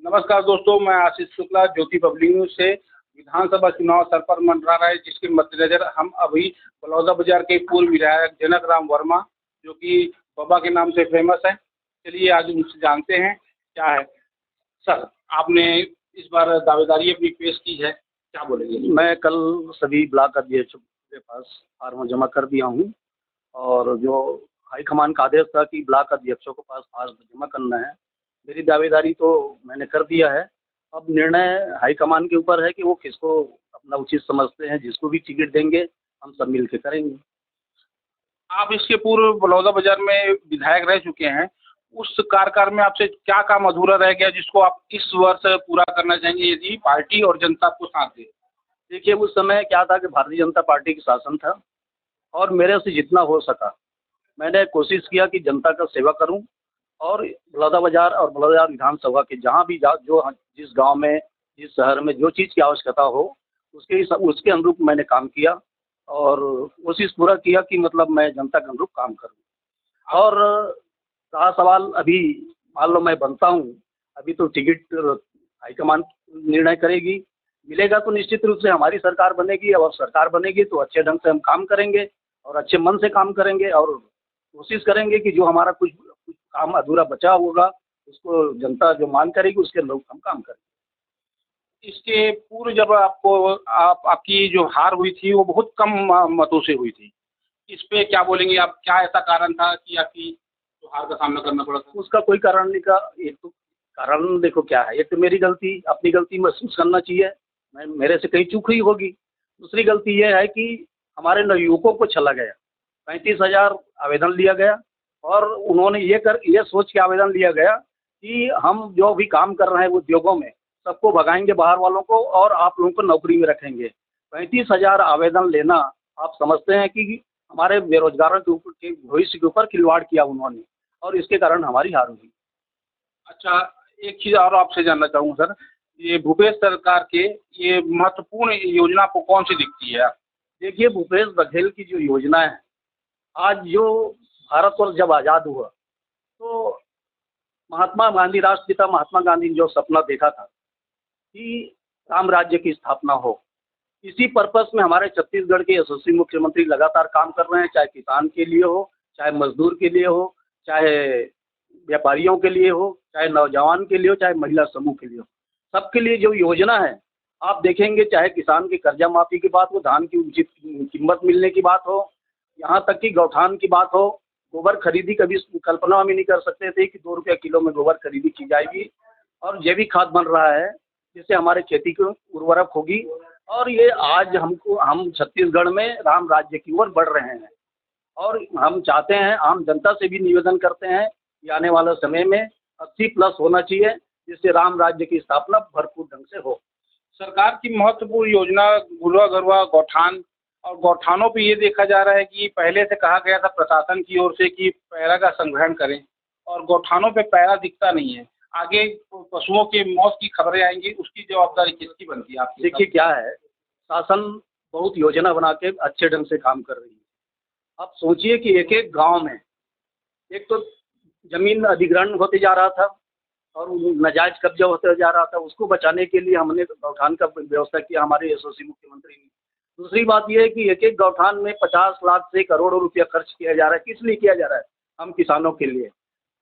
नमस्कार दोस्तों, मैं आशीष शुक्ला ज्योति पब्लिक न्यूज़ से। विधानसभा चुनाव सर पर मंडरा रहा है, जिसके मद्देनजर हम अभी बलौदाबाजार के पूर्व विधायक जनक राम वर्मा, जो कि बाबा के नाम से फेमस है, चलिए आज उनसे जानते हैं क्या है। सर, आपने इस बार दावेदारी अपनी पेश की है, क्या बोलेंगे? मैं कल सभी ब्लॉक अध्यक्षों के पास फार्म जमा कर दिया हूँ और जो हाईकमान का आदेश था कि ब्लॉक अध्यक्षों के पास फार्म जमा करना है, मेरी दावेदारी तो मैंने कर दिया है। अब निर्णय हाईकमान के ऊपर है कि वो किसको अपना उचित समझते हैं, जिसको भी टिकट देंगे हम सब मिल के करेंगे। आप इसके पूर्व बलौदाबाजार में विधायक रह चुके हैं, उस कार्यकाल में आपसे क्या काम अधूरा रह गया जिसको आप इस वर्ष पूरा करना चाहेंगे यदि पार्टी और जनता आपको साथ दे? देखिए, उस समय क्या था कि भारतीय जनता पार्टी की शासन था और मेरे से जितना हो सका मैंने कोशिश किया कि जनता का सेवा करूं और बलौदाबाजार और बलौदाबाजार विधानसभा के जहां भी जिस गांव में, जिस शहर में जो चीज़ की आवश्यकता हो उसके अनुरूप मैंने काम किया और कोशिश पूरा किया कि मतलब मैं जनता के अनुरूप काम करूं। और रहा सवाल, अभी मान लो मैं बनता हूं, अभी तो टिकट हाईकमान निर्णय करेगी, मिलेगा तो निश्चित रूप से हमारी सरकार बनेगी और सरकार बनेगी तो अच्छे ढंग से हम काम करेंगे और अच्छे मन से काम करेंगे और कोशिश करेंगे कि जो हमारा कुछ काम अधूरा बचा होगा उसको जनता जो मांग करेगी उसके अनुरूप हम काम करेंगे। इसके पूर्व जब आपकी जो हार हुई थी वो बहुत कम मतों से हुई थी, इस पे क्या बोलेंगे आप? क्या ऐसा कारण था कि आपकी जो हार का सामना करना पड़ा था? उसका कोई कारण नहीं का, एक तो कारण देखो क्या है, एक तो मेरी गलती, अपनी गलती महसूस करना चाहिए, मेरे से कहीं चूक हुई होगी। दूसरी गलती ये है कि हमारे नवयुवकों को छला गया, 35,000 आवेदन लिया गया और उन्होंने ये सोच के आवेदन लिया गया कि हम जो भी काम कर रहे हैं उद्योगों में सबको भगाएंगे बाहर वालों को और आप लोगों को नौकरी में रखेंगे। 35,000 आवेदन लेना, आप समझते हैं कि हमारे बेरोजगारों के भविष्य के ऊपर खिलवाड़ किया उन्होंने और इसके कारण हमारी हार हुई। अच्छा, एक चीज़ और आपसे जानना चाहूँगा सर, ये भूपेश सरकार के ये महत्वपूर्ण योजना आपको कौन सी दिखती है? देखिए, भूपेश बघेल की जो योजना है, आज जो भारतवर्ष जब आज़ाद हुआ तो महात्मा गांधी, राष्ट्रपिता महात्मा गांधी ने जो सपना देखा था कि राम राज्य की स्थापना हो, इसी पर्पस में हमारे छत्तीसगढ़ के यशस्वी मुख्यमंत्री लगातार काम कर रहे हैं, चाहे किसान के लिए हो, चाहे मजदूर के लिए हो, चाहे व्यापारियों के लिए हो, चाहे नौजवान के लिए हो, चाहे महिला समूह के लिए हो, सबके लिए जो योजना है आप देखेंगे, चाहे किसान की कर्जा माफी की बात हो, धान की उचित कीमत मिलने की बात हो, यहाँ तक कि गौठान की बात हो, गोबर खरीदी कभी कल्पना में नहीं कर सकते थे कि 2 रुपये किलो में गोबर खरीदी की जाएगी और जैविक खाद बन रहा है जिससे हमारे खेती की उर्वरक होगी और ये आज हम छत्तीसगढ़ में राम राज्य की ओर बढ़ रहे हैं और हम चाहते हैं, आम जनता से भी निवेदन करते हैं कि आने वाले समय में 80+ होना चाहिए जिससे राम राज्य की स्थापना भरपूर ढंग से हो। सरकार की महत्वपूर्ण योजना घुरवा घरवा गौठान, और गौठानों पे ये देखा जा रहा है कि पहले से कहा गया था प्रशासन की ओर से कि पैरा का संग्रहण करें और गौठानों पे पैरा दिखता नहीं है। आगे पशुओं के मौत की खबरें आएंगी, उसकी जवाबदारी किसकी बनती है आपकी? देखिए क्या है, शासन बहुत योजना बना के अच्छे ढंग से काम कर रही है। अब सोचिए कि एक एक गांव में एक तो जमीन अधिग्रहण होते जा रहा था और नाजायज कब्जा होते जा रहा था, उसको बचाने के लिए हमने गौठान का व्यवस्था किया हमारे यशस्वी मुख्यमंत्री ने। दूसरी बात यह है कि एक एक गौठान में 50 लाख से करोड़ों रुपया खर्च किया जा रहा है। किस लिए किया जा रहा है? हम किसानों के लिए,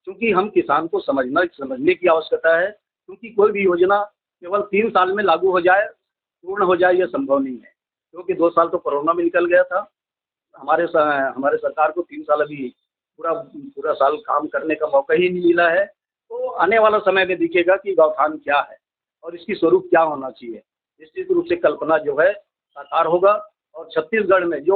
क्योंकि हम किसान को समझने की आवश्यकता है, क्योंकि कोई भी योजना केवल 3 साल में लागू हो जाए, पूर्ण हो जाए, यह संभव नहीं है, क्योंकि 2 साल तो कोरोना में निकल गया था। हमारे सरकार को 3 साल अभी पूरा साल काम करने का मौका ही नहीं मिला है। तो आने वाला समय में दिखेगा कि गौठान क्या है और इसकी स्वरूप क्या होना चाहिए। निश्चित रूप से कल्पना जो है साकार होगा और छत्तीसगढ़ में जो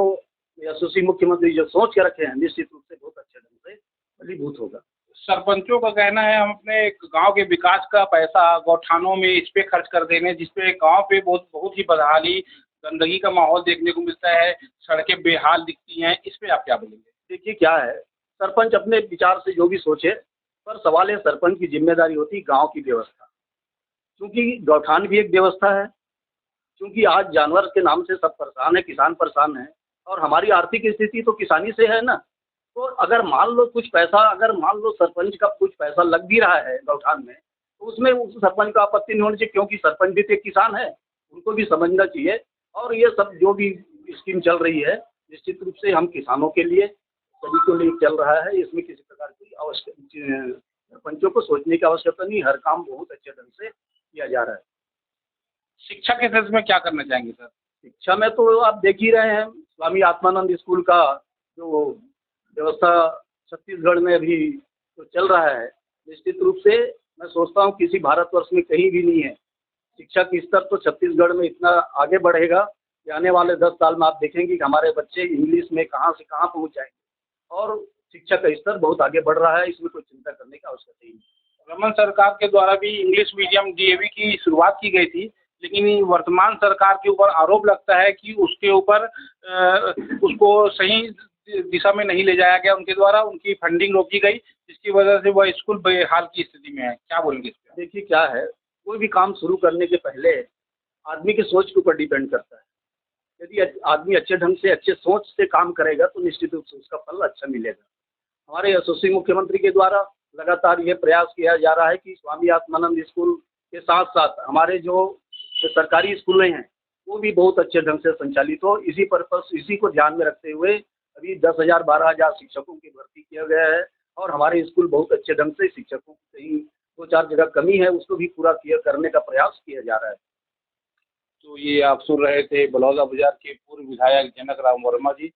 यशस्वी मुख्यमंत्री जो सोच के रखे हैं, निश्चित रूप से बहुत अच्छे ढंग से फलीभूत होगा। सरपंचों का कहना है हम अपने गांव के विकास का पैसा गौठानों में इस पे खर्च कर देने, जिसपे गांव पे बहुत बहुत ही बदहाली, गंदगी का माहौल देखने को मिलता है, सड़कें बेहाल दिखती हैं, इस पे आप क्या बोलेंगे? देखिए क्या है, सरपंच अपने विचार से जो भी सोचे, पर सवाल है सरपंच की जिम्मेदारी होती है गांव की व्यवस्था, क्योंकि गौठान भी एक व्यवस्था है। क्योंकि आज जानवर के नाम से सब परेशान है, किसान परेशान है और हमारी आर्थिक स्थिति तो किसानी से है ना। तो अगर मान लो सरपंच का कुछ पैसा लग भी रहा है गौठान में, तो उसमें उस सरपंच को आपत्ति नहीं होनी चाहिए, क्योंकि सरपंच भी तो एक किसान है, उनको भी समझना चाहिए। और ये सब जो भी स्कीम चल रही है, निश्चित रूप से हम किसानों के लिए, सभी के लिए चल रहा है। इसमें किसी प्रकार की सरपंचों को सोचने की आवश्यकता नहीं, हर काम बहुत अच्छे ढंग से किया जा रहा है। शिक्षा के क्षेत्र में क्या करना चाहेंगे सर? शिक्षा में तो आप देख ही रहे हैं, स्वामी आत्मानंद स्कूल का जो व्यवस्था छत्तीसगढ़ में अभी तो चल रहा है, निश्चित रूप से मैं सोचता हूँ किसी भारतवर्ष में कहीं भी नहीं है। शिक्षा की स्तर तो छत्तीसगढ़ में इतना आगे बढ़ेगा कि आने वाले 10 साल में आप देखेंगे कि हमारे बच्चे इंग्लिश में कहाँ से कहाँ पहुँच जाएंगे। और शिक्षा का स्तर बहुत आगे बढ़ रहा है, इसमें कोई चिंता करने की आवश्यकता ही नहीं। रमन सरकार के द्वारा भी इंग्लिश मीडियम डीएवी की शुरुआत की गई थी, लेकिन वर्तमान सरकार के ऊपर आरोप लगता है कि उसके ऊपर उसको सही दिशा में नहीं ले जाया गया, उनके द्वारा उनकी फंडिंग रोकी गई, जिसकी वजह से वह स्कूल बेहाल की स्थिति में है। क्या बोलेंगे इस पे? देखिए क्या है, कोई भी काम शुरू करने के पहले आदमी की सोच के ऊपर डिपेंड करता है। यदि आदमी अच्छे ढंग से अच्छे सोच से काम करेगा तो निश्चित रूप से उसका फल अच्छा मिलेगा। हमारे यशस्वी मुख्यमंत्री के द्वारा लगातार ये प्रयास किया जा रहा है कि स्वामी आत्मानंद स्कूल के साथ साथ हमारे जो सरकारी स्कूलें हैं वो भी बहुत अच्छे ढंग से संचालित हो। इसी को ध्यान में रखते हुए अभी 10,000 12,000 शिक्षकों की भर्ती किया गया है। और हमारे स्कूल बहुत अच्छे ढंग से शिक्षकों की कहीं 2-4 जगह कमी है, उसको भी पूरा करने का प्रयास किया जा रहा है। तो ये आप सुन रहे थे बलौदाबाजार के पूर्व विधायक जनक राम वर्मा जी।